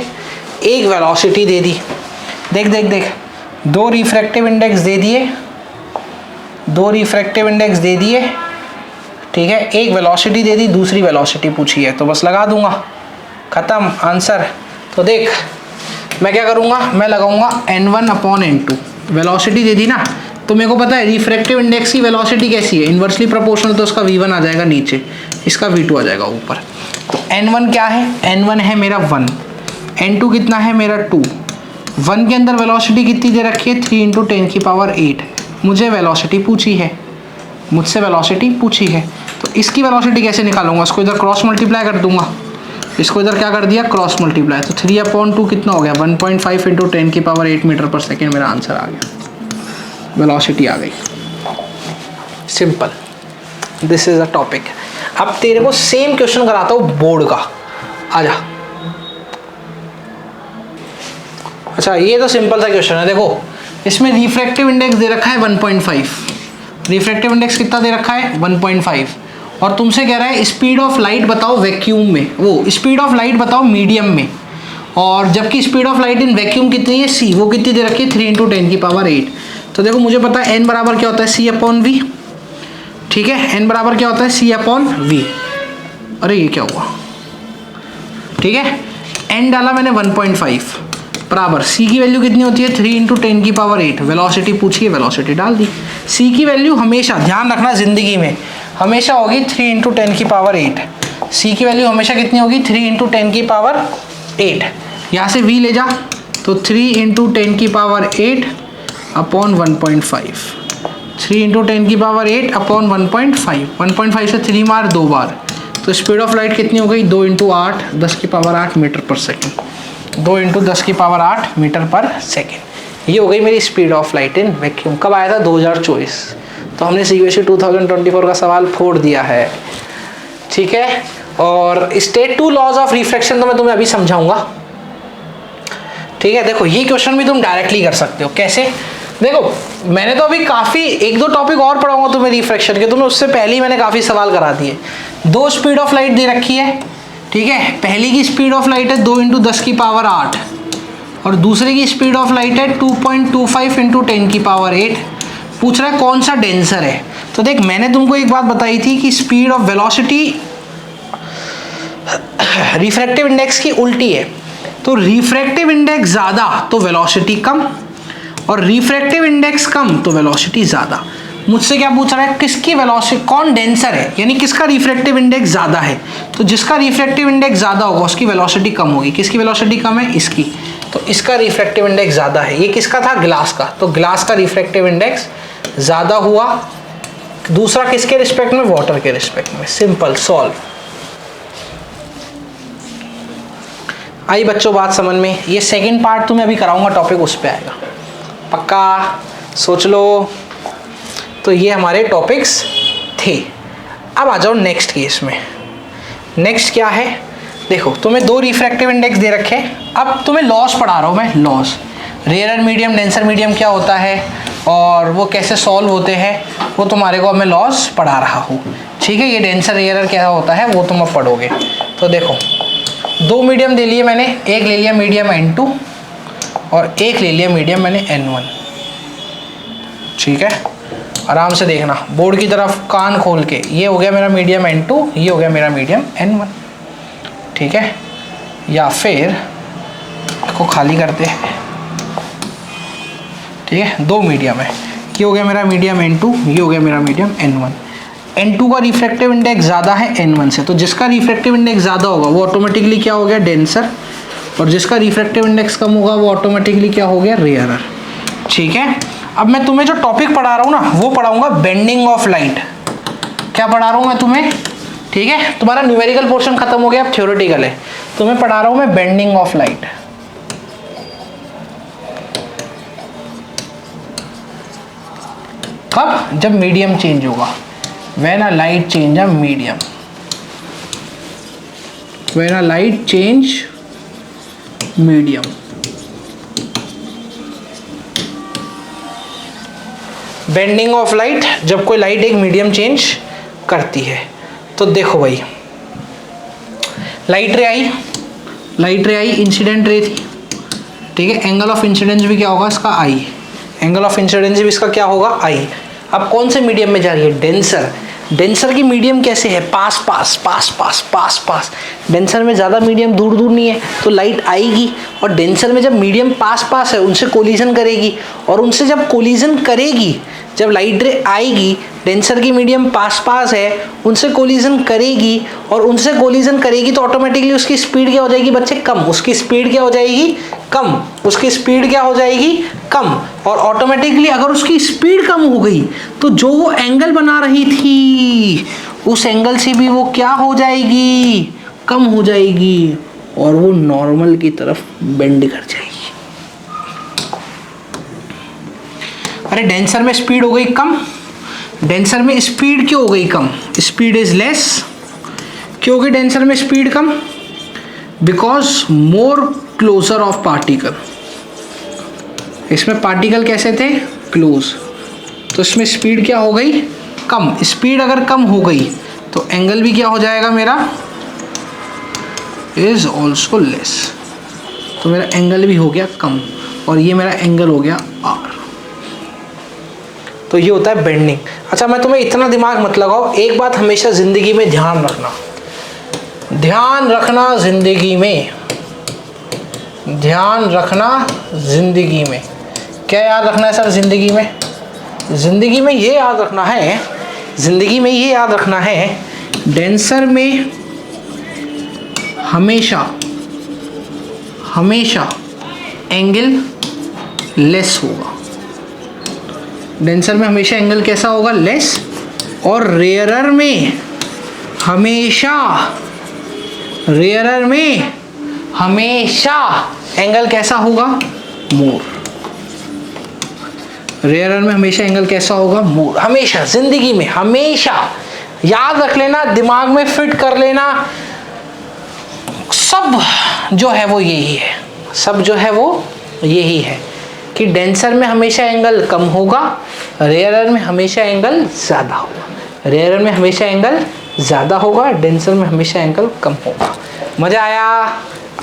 Speaker 1: एक वेलोसिटी दे दी। देख देख देख, 2 रिफ्रैक्टिव इंडेक्स दे दिए, 2 रिफ्रैक्टिव इंडेक्स दे दिए, ठीक है, एक वेलोसिटी दे दी, दूसरी वेलोसिटी पूछी है, तो बस लगा दूंगा, खत्म आंसर। तो देख मैं क्या करूँगा, मैं लगाऊंगा n1 अपॉन n2, वेलोसिटी दे दी ना, तो मेरे को पता है रिफ्रैक्टिव इंडेक्स की वेलोसिटी कैसी है, इन्वर्सली प्रोपोर्शनल, तो उसका v1 आ जाएगा नीचे, इसका v2 आ जाएगा ऊपर। तो n1 क्या है, n1 है मेरा 1, n2 कितना है मेरा 2, 1 के अंदर वेलोसिटी कितनी दे रखी है 3 × 10⁸, मुझे वेलोसिटी पूछी है, मुझसे वेलोसिटी पूछी है, तो इसकी वेलोसिटी कैसे निकालूंगा, इसको इधर क्रॉस मल्टीप्लाई कर दूंगा, इसको इधर क्या कर दिया क्रॉस मल्टीप्लाई, तो 3/2 कितना हो गया 1.5 × 10⁸ मीटर/सेकेंड, मेरा आंसर आ गया, वेलोसिटी आ गई। Simple, this is a topic. अब तेरे को सेम क्वेश्चन कराता हूँ बोर्ड का, आजा। अच्छा ये तो सिंपल सा क्वेश्चन है, देखो इसमें रिफ्रैक्टिव इंडेक्स दे रखा है 1.5, रिफ्रैक्टिव इंडेक्स कितना दे रखा है 1.5, और तुमसे कह रहा है स्पीड ऑफ लाइट बताओ वैक्यूम में, वो स्पीड ऑफ लाइट बताओ मीडियम में, और जबकि speed of light in vacuum कितनी है c, वो कितनी दे रखी है 3 × 10⁸। तो देखो मुझे पता है n बराबर क्या होता है c/v, ठीक है, n बराबर क्या होता है c/v। अरे ये क्या हुआ, ठीक है, n डाला मैंने 1.5 बराबर c की वैल्यू कितनी होती है 3 × 10⁸, वेलोसिटी पूछी है, वेलोसिटी डाल दी। c की वैल्यू हमेशा ध्यान रखना जिंदगी में हमेशा होगी 3 × 10⁸, c की वैल्यू हमेशा कितनी होगी 3 × 10⁸। यहाँ से v ले जा, तो 3 × 10⁸ अपॉन 1.5, 3 × 10⁸ अपॉन 1.5, 1.5 से 3 मार 2 बार, तो स्पीड ऑफ लाइट कितनी हो गई 2 × 8 10⁸ मीटर/सेकेंड, 2 × 10⁸ मीटर/सेकेंड, ये हो गई मेरी speed of light in vacuum. कब आया था 2024, तो हमने CBSE 2024 का सवाल फोड़ दिया है, ठीक है। और स्टेट 2 लॉज ऑफ रिफ्रैक्शन तो मैं तुम्हें अभी समझाऊंगा, ठीक है। देखो ये क्वेश्चन भी तुम डायरेक्टली कर सकते हो, कैसे, देखो मैंने तो अभी काफ़ी 1-2 टॉपिक और पढ़ाऊंगा तुम्हें रिफ्रैक्शन के, तुम्हें उससे पहले ही मैंने काफ़ी सवाल करा दिए। 2 स्पीड ऑफ लाइट दे रखी है, ठीक है, पहली की स्पीड ऑफ लाइट है 2 × 10⁸, और दूसरे की स्पीड ऑफ लाइट है 2.25 × 10⁸। पूछ रहा है कौन सा डेंसर है, तो देख मैंने तुमको एक बात बताई थी कि speed of velocity refractive index की उल्टी है, तो रिफ्रैक्टिव इंडेक्स ज़्यादा तो वेलोसिटी कम, और रिफ्रैक्टिव इंडेक्स कम तो वेलोसिटी ज़्यादा। मुझसे क्या पूछ रहा है, किसकी वेलोसिटी, कौन डेंसर है, यानी किसका रिफ्रैक्टिव इंडेक्स ज़्यादा है, तो जिसका रिफ्रैक्टिव इंडेक्स ज़्यादा होगा उसकी वेलोसिटी कम होगी। किसकी वेलोसिटी कम है, इसकी, तो इसका रिफ्रैक्टिव इंडेक्स ज़्यादा है। ये किसका था, ग्लास का, तो ग्लास का रिफ्रैक्टिव इंडेक्स ज़्यादा हुआ। दूसरा किसके रिस्पेक्ट में, वाटर के रिस्पेक्ट में। Simple solve. आई बच्चों बात समझ में, ये सेकंड पार्ट तुम्हें अभी कराऊंगा, टॉपिक उस पे आएगा, पक्का सोच लो। तो ये हमारे टॉपिक्स थे। अब आ जाओ नेक्स्ट केस में। नेक्स्ट क्या है, देखो तुम्हें 2 रिफ्रैक्टिव इंडेक्स दे रखे हैं, अब तुम्हें लॉस पढ़ा रहा हूँ मैं, laws, rare medium denser medium क्या होता है और वो कैसे सॉल्व होते हैं, वो तुम्हारे को अब मैं लॉस पढ़ा रहा हूँ, ठीक है। ये डेंसर रेयर क्या होता है वो तुम अब पढ़ोगे। तो देखो 2 मीडियम ले लिए मैंने, एक ले लिया मीडियम N2 और एक ले लिया मीडियम मैंने N1, ठीक है। आराम से देखना बोर्ड की तरफ कान खोल के, ये हो गया मेरा मीडियम N2, ये हो गया मेरा मीडियम N1, ठीक है। या फिर इसको खाली करते हैं, ठीक है, 2 मीडियम है, ये हो गया मेरा मीडियम N2, ये हो गया मेरा मीडियम N1। N2 का रिफ्रैक्टिव इंडेक्स ज़्यादा है N1 से, तो जिसका रिफ्रैक्टिव इंडेक्स ज़्यादा होगा वो ऑटोमेटिकली क्या हो गया, डेंसर, और जिसका रिफ्रैक्टिव इंडेक्स कम होगा वो ऑटोमेटिकली क्या हो गया, रेयरर, ठीक है। अब मैं तुम्हें जो टॉपिक पढ़ा रहा हूँ ना वो पढ़ाऊंगा बेंडिंग ऑफ लाइट। क्या पढ़ा रहा हूँ मैं तुम्हें, ठीक है। तुम्हारा न्यूमेरिकल पोर्शन खत्म हो गया, अब थ्योरेटिकल है। तुम्हें पढ़ा रहा हूँ मैं बेंडिंग ऑफ लाइट। कब, जब मीडियम चेंज होगा, when a light change a medium, when a light change medium। Bending of light, जब कोई लाइट एक मीडियम चेंज करती है। तो देखो भाई, लाइट रे आई, इंसिडेंट रे थी, ठीक है। एंगल ऑफ इंसिडेंस भी क्या होगा इसका, आई, एंगल ऑफ इंसिडेंस भी इसका क्या होगा, आई। अब कौन से मीडियम में जा रही है, डेंसर। डेंसर की मीडियम कैसे है, पास पास पास पास पास पास। डेंसर में ज़्यादा मीडियम दूर दूर नहीं है तो लाइट आएगी, और डेंसर में जब मीडियम पास पास है उनसे कोलिजन करेगी, और उनसे जब कोलिजन करेगी, जब लाइट रे आएगी, डेंसर की मीडियम पास पास है, उनसे कोलिजन करेगी, और उनसे कोलिजन करेगी तो ऑटोमेटिकली उसकी स्पीड क्या हो जाएगी बच्चे, कम। उसकी स्पीड क्या हो जाएगी, कम। उसकी स्पीड क्या हो जाएगी, कम। और ऑटोमेटिकली अगर उसकी स्पीड कम हो गई तो जो वो एंगल बना रही थी उस एंगल से भी वो क्या हो जाएगी, कम हो जाएगी, और वो नॉर्मल की तरफ बेंड कर जाएगी। अरे डेंसर में स्पीड हो गई कम, डेंसर में स्पीड क्यों हो गई कम, स्पीड इज लेस। क्यों हो गई डेंसर में speed come, because more closer of particle. इसमें पार्टिकल कैसे थे, क्लोज, तो इसमें स्पीड क्या हो गई, कम। स्पीड अगर कम हो गई तो एंगल भी क्या हो जाएगा मेरा, इज ऑल्सो लेस, तो मेरा एंगल भी हो गया कम, और ये मेरा एंगल हो गया आर। तो ये होता है बेंडिंग। अच्छा मैं तुम्हें इतना दिमाग मत लगाओ, एक बात हमेशा जिंदगी में ध्यान रखना, ध्यान रखना जिंदगी में, ध्यान रखना जिंदगी में। क्या याद रखना है सर जिंदगी में, जिंदगी में ये याद रखना है, जिंदगी में ये याद रखना है, डेंसर में हमेशा हमेशा एंगल लेस होगा, डेंसर में हमेशा एंगल कैसा होगा, लेस, और रेयरर में हमेशा, रेयरर में हमेशा एंगल कैसा होगा, मोर। रेयरर में हमेशा एंगल कैसा होगा, मोर। हमेशा जिंदगी में, हमेशा याद रख लेना, दिमाग में फिट कर लेना, सब जो है वो यही है, सब जो है वो यही है कि डेंसर में हमेशा एंगल कम होगा, रेयरर में हमेशा एंगल ज़्यादा होगा, रेयरर में हमेशा एंगल ज़्यादा होगा, डेंसर में हमेशा एंगल कम होगा। मज़ा आया,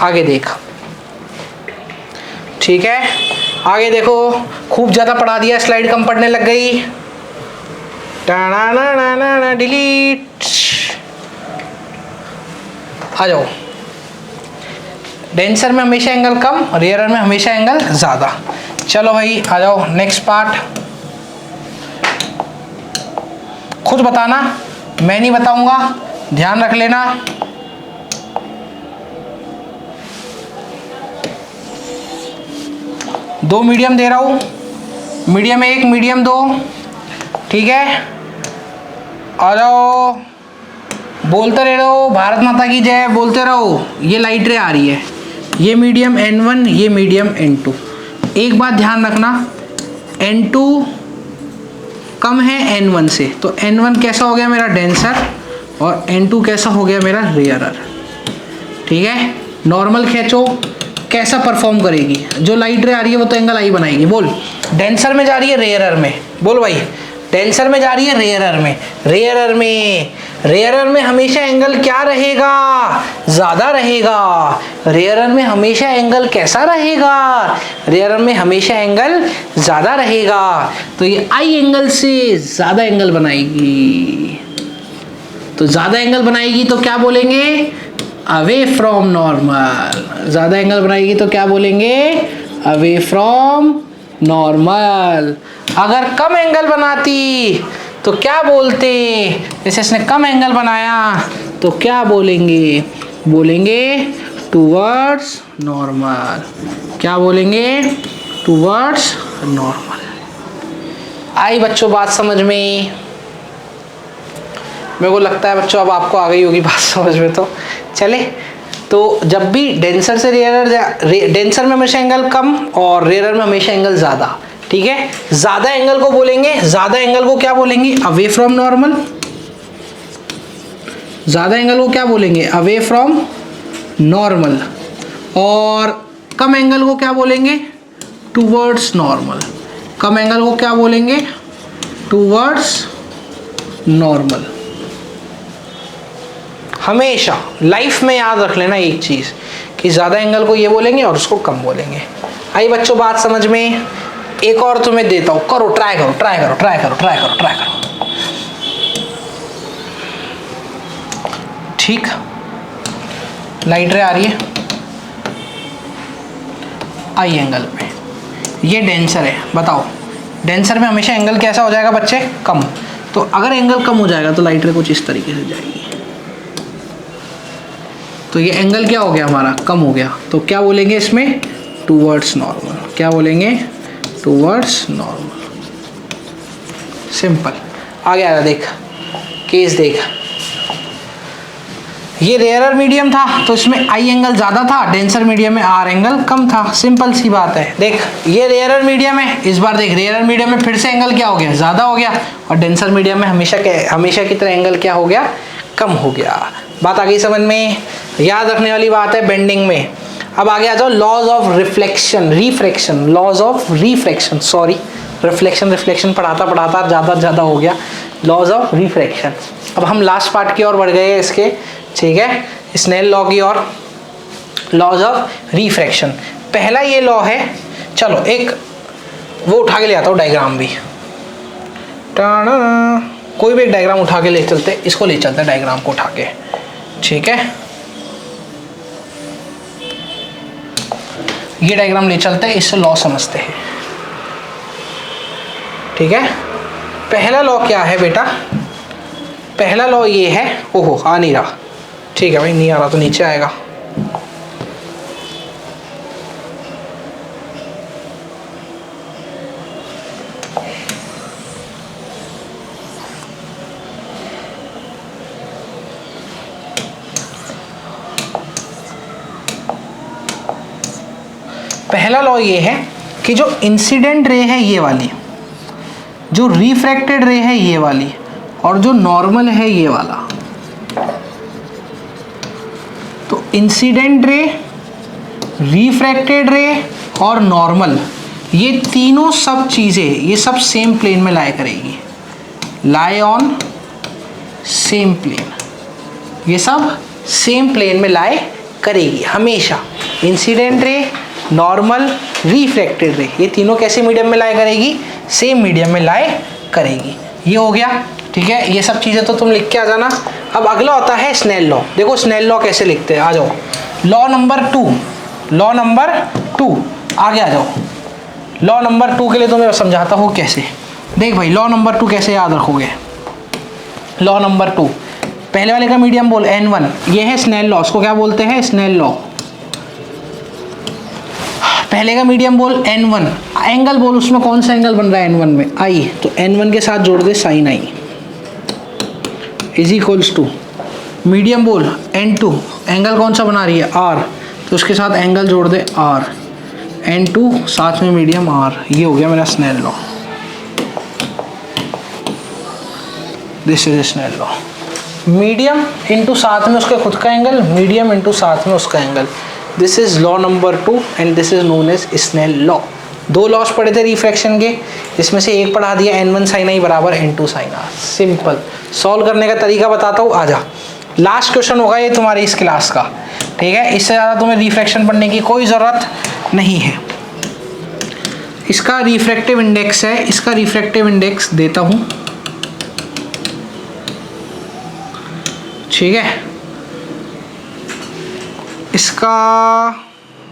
Speaker 1: आगे देख, ठीक है, आगे देखो, खूब ज़्यादा पढ़ा दिया, स्लाइड कम पढ़ने लग गई, टाना डिलीट, आ जाओ। डेंसर में हमेशा एंगल कम, रेयरर में हमेशा एंगल ज़्यादा। चलो भाई आ जाओ नेक्स्ट पार्ट, खुद बताना, मैं नहीं बताऊंगा, ध्यान रख लेना। दो मीडियम दे रहा हूं, मीडियम 1 मीडियम 2, ठीक है, आ जाओ, बोलते रहो भारत माता की जय, बोलते रहो। ये लाइट रे आ रही है, ये मीडियम N1, ये मीडियम N2। एक बात ध्यान रखना, N2 कम है N1 से, तो N1 कैसा हो गया मेरा डेंसर, और N2 कैसा हो गया मेरा रेयरर, ठीक है। नॉर्मल खींचो, कैसा परफॉर्म करेगी, जो लाइट रे आ रही है वो तो एंगल आई बनाएगी। बोल, डेंसर में जा रही है रेयरर में, बोल भाई, डेंसर में जा रही है रेयरर में, रेयरर में, रेयरर में हमेशा एंगल क्या रहेगा, ज़्यादा रहेगा। रेयरर में हमेशा एंगल कैसा रहेगा, रेयरर में हमेशा एंगल ज़्यादा रहेगा, तो ये आई एंगल से ज़्यादा एंगल बनाएगी, तो ज़्यादा एंगल बनाएगी तो क्या बोलेंगे, अवे फ्रॉम नॉर्मल। ज़्यादा एंगल बनाएगी तो क्या बोलेंगे, अवे फ्रॉम नॉर्मल। अगर कम एंगल बनाती तो क्या बोलते, जैसे इसने कम एंगल बनाया तो क्या बोलेंगे, बोलेंगे टूवर्ड्स नॉर्मल। क्या बोलेंगे, टूवर्ड्स नॉर्मल। आई बच्चों बात समझ में, मेरे को लगता है बच्चों अब आपको आ गई होगी बात समझ में। तो चले, तो जब भी डेंसर से रेयरर, डेंसर में हमेशा एंगल कम और रेयरर में हमेशा एंगल ज़्यादा, ठीक है। ज़्यादा एंगल को बोलेंगे, ज़्यादा एंगल को क्या बोलेंगे, अवे फ्रॉम नॉर्मल। ज़्यादा एंगल को क्या बोलेंगे, अवे फ्रॉम नॉर्मल। और कम एंगल को क्या बोलेंगे, टूवर्ड्स नॉर्मल। कम एंगल को क्या बोलेंगे, टूवर्ड्स नॉर्मल। हमेशा लाइफ में याद रख लेना एक चीज़ कि ज़्यादा एंगल को ये बोलेंगे और उसको कम बोलेंगे। आई बच्चों बात समझ में। एक और तुम्हें देता हूँ, करो, ट्राई करो, ट्राई करो, ट्राई करो, ट्राई करो, ट्राई करो। ठीक, लाइट रे आ रही है आई एंगल में, ये डेंसर है। बताओ डेंसर में हमेशा एंगल कैसा हो जाएगा बच्चे? कम। तो अगर एंगल कम हो जाएगा तो लाइट रे कुछ इस तरीके से जाएगी, तो ये एंगल क्या हो गया हमारा? कम हो गया। तो क्या बोलेंगे इसमें? Towards normal. क्या बोलेंगे? Towards normal. सिंपल। आगे आ रहा, देख केस देख, ये रेयरर मीडियम था तो इसमें आई एंगल ज़्यादा था, डेंसर मीडियम में आर एंगल कम था। सिंपल सी बात है। देख ये रेयरर मीडियम है, इस बार देख रेयरर मीडियम में फिर से एंगल क्या हो गया? ज़्यादा हो गया, और डेंसर मीडियम में हमेशा की तरह एंगल क्या हो गया? कम हो गया। बात आ गई समझ में? याद रखने वाली बात है बेंडिंग में। अब आगे आ जाओ, laws of reflection, refraction, laws of refraction, sorry reflection पढ़ाता ज़्यादा हो गया। Laws of refraction. अब हम लास्ट पार्ट की ओर बढ़ गए इसके, ठीक है, स्नेल लॉ की ओर। लॉज ऑफ रिफ्रैक्शन, पहला ये लॉ है। चलो एक वो उठा के ले आता हूँ डायग्राम भी, कोई भी एक डायग्राम उठा के ले चलते, इसको ले चलते डायग्राम को उठा के, ठीक है, ये डायग्राम ले चलते हैं, इससे लॉ समझते हैं, ठीक है। पहला लॉ क्या है बेटा? पहला लॉ ये है, ओहो आ नहीं रहा, ठीक है भाई, नहीं आ रहा तो नीचे आएगा। पहला लॉ ये है कि जो इंसिडेंट रे है ये वाली, जो रिफ्रैक्टेड रे है ये वाली, और जो नॉर्मल है ये वाला, तो इंसिडेंट रे, रिफ्रैक्टेड रे और नॉर्मल, ये तीनों सब चीज़ें ये सब सेम प्लेन में लाई करेगी, लाई ऑन सेम प्लेन, ये सब सेम प्लेन में लाई करेगी हमेशा। इंसिडेंट रे, नॉर्मल, रिफ्रैक्टेड रे, ये तीनों कैसे मीडियम में लाई करेगी? सेम मीडियम में लाई करेगी। ये हो गया, ठीक है। ये सब चीज़ें तो तुम लिख के आ जाना। अब अगला होता है स्नेल लॉ। देखो स्नेल लॉ कैसे लिखते हैं, आ जाओ। लॉ नंबर 2, लॉ नंबर 2, आगे आ जाओ। लॉ नंबर 2 के लिए तो मैं समझाता हूँ कैसे। देख भाई लॉ नंबर 2 कैसे याद रखोगे। लॉ नंबर 2, पहले वाले का मीडियम बोल N1, ये है स्नेल लॉ, उसको क्या बोलते हैं? Snell law. पहले का मीडियम बोल N1, एंगल बोल उसमें कौन सा एंगल बन रहा है N1 में? I, तो N1 के साथ जोड़ दे sine I is equals to, medium बोल N2, एंगल कौन सा बना रही है? R, तो उसके साथ एंगल जोड़ दे R, N2 साथ में मीडियम R। ये हो गया मेरा Snell law, this is Snell law. Medium into साथ में उसके खुद का एंगल, मीडियम इंटू साथ में उसका angle, this is law number 2 and this is known as Snell law. 2 laws पढ़े थे रिफ्रैक्शन के, इसमें से एक पढ़ा दिया N1 sin I बराबर N2 sin R। Simple. Solve करने का तरीका बताता हूँ, आजा। लास्ट क्वेश्चन होगा ये तुम्हारी इस क्लास का, ठीक है। इससे ज़्यादा तुम्हें रिफ्रैक्शन पढ़ने की कोई ज़रूरत नहीं है। इसका रिफ्रैक्टिव इंडेक्स है, इसका रिफ्रैक्टिव इंडेक्स देता हूँ, ठीक है। इसका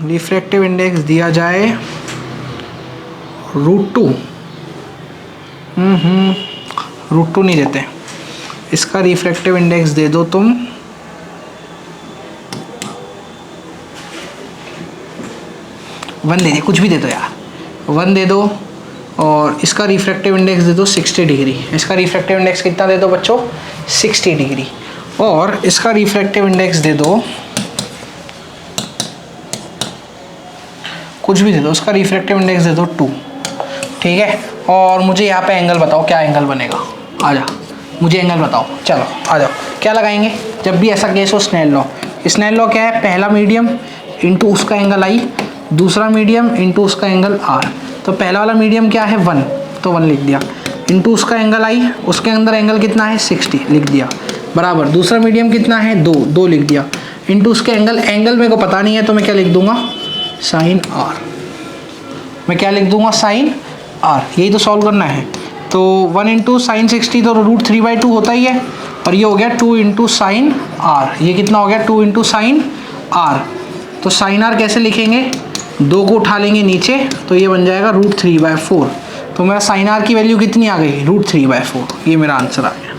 Speaker 1: रिफ्रैक्टिव इंडेक्स दिया जाए √2, √2 नहीं देते, इसका रिफ्रैक्टिव इंडेक्स दे दो तुम 1 दे दे, कुछ भी दे दो यार, 1 दे दो। और इसका रिफ्रैक्टिव इंडेक्स दे दो 60 डिग्री। इसका रिफ्रैक्टिव इंडेक्स कितना दे दो बच्चों? 60 डिग्री। और इसका रिफ्रैक्टिव इंडेक्स दे दो, कुछ भी दे दो, उसका रिफ्रैक्टिव इंडेक्स दे दो 2, ठीक है। और मुझे यहाँ पे एंगल बताओ, क्या एंगल बनेगा? आ जा, मुझे एंगल बताओ। चलो आ जाओ, क्या लगाएंगे जब भी ऐसा केस हो? Snell law. स्नेल लॉ क्या है? पहला मीडियम इंटू उसका एंगल I, दूसरा मीडियम इंटू उसका एंगल R। तो पहला वाला मीडियम क्या है? 1, तो 1 लिख दिया, इंटू उसका एंगल I, उसके अंदर एंगल कितना है? 60 लिख दिया, बराबर। दूसरा मीडियम कितना है? 2 लिख दिया, इंटू उसके एंगल मेरे को पता नहीं है तो मैं क्या लिख दूंगा? Sine R। मैं क्या लिख दूंगा? Sine R। यही तो सॉल्व करना है। तो 1 इंटू साइन 60 तो √3/2 होता ही है, और ये हो गया 2 इंटू साइन आर। ये कितना हो गया 2 इंटू साइन आर। तो साइन आर कैसे लिखेंगे, 2 को उठा लेंगे नीचे तो ये बन जाएगा √3/4। तो मेरा साइन आर की वैल्यू कितनी आ गई, √3/4। ये मेरा आंसर आ गया।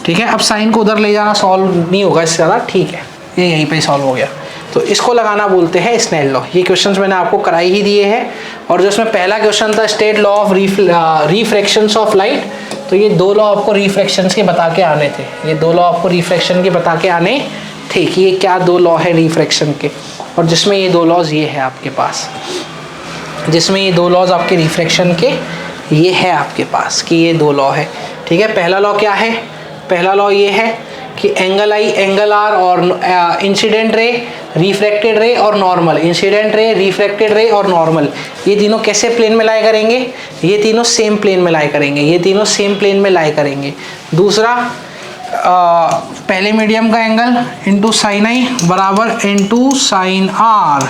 Speaker 1: ठीक है, अब साइन को उधर ले जाना सॉल्व नहीं होगा इससे ज़्यादा, ठीक है, ये यहीं पे सॉल्व हो गया। तो इसको लगाना बोलते हैं स्नेल लॉ। ये क्वेश्चंस मैंने आपको कराई ही दिए हैं। और जो इसमें पहला क्वेश्चन था state law of refractions of light, तो ये 2 लॉ आपको रिफ्रैक्शंस के बता के आने थे। ये 2 लॉ आपको रिफ्रैक्शन के बता के आने थे कि ये क्या 2 लॉ है रिफ्रैक्शन के, और जिसमें ये 2 लॉज ये है आपके पास, जिसमें ये 2 लॉज आपके रिफ्रैक्शन के ये है आपके पास कि ये 2 लॉ है। ठीक है, पहला लॉ क्या है, पहला लॉ ये है कि एंगल आई एंगल आर और इंसिडेंट रे, रिफ्रैक्टेड रे और नॉर्मल, इंसिडेंट रे, रिफ्रैक्टेड रे और नॉर्मल, ये तीनों कैसे प्लेन में लाई करेंगे, ये तीनों सेम प्लेन में लाई करेंगे, ये तीनों सेम प्लेन में लाई करेंगे। दूसरा पहले मीडियम का एंगल इंटू साइन आई बराबर इंटू साइन आर,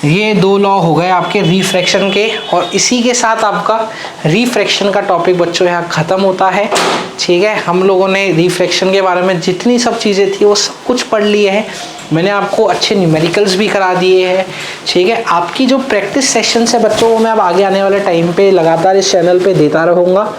Speaker 1: ये 2 लॉ हो गए आपके रिफ्रैक्शन के। और इसी के साथ आपका रिफ्रैक्शन का टॉपिक बच्चों यहाँ ख़त्म होता है। ठीक है, हम लोगों ने रिफ्रैक्शन के बारे में जितनी सब चीज़ें थी वो सब कुछ पढ़ लिए हैं। मैंने आपको अच्छे न्यूमेरिकल्स भी करा दिए हैं। ठीक है, आपकी जो प्रैक्टिस सेशंस है बच्चों वो मैं अब आगे आने वाले टाइम पे लगातार इस चैनल पे देता रहूँगा।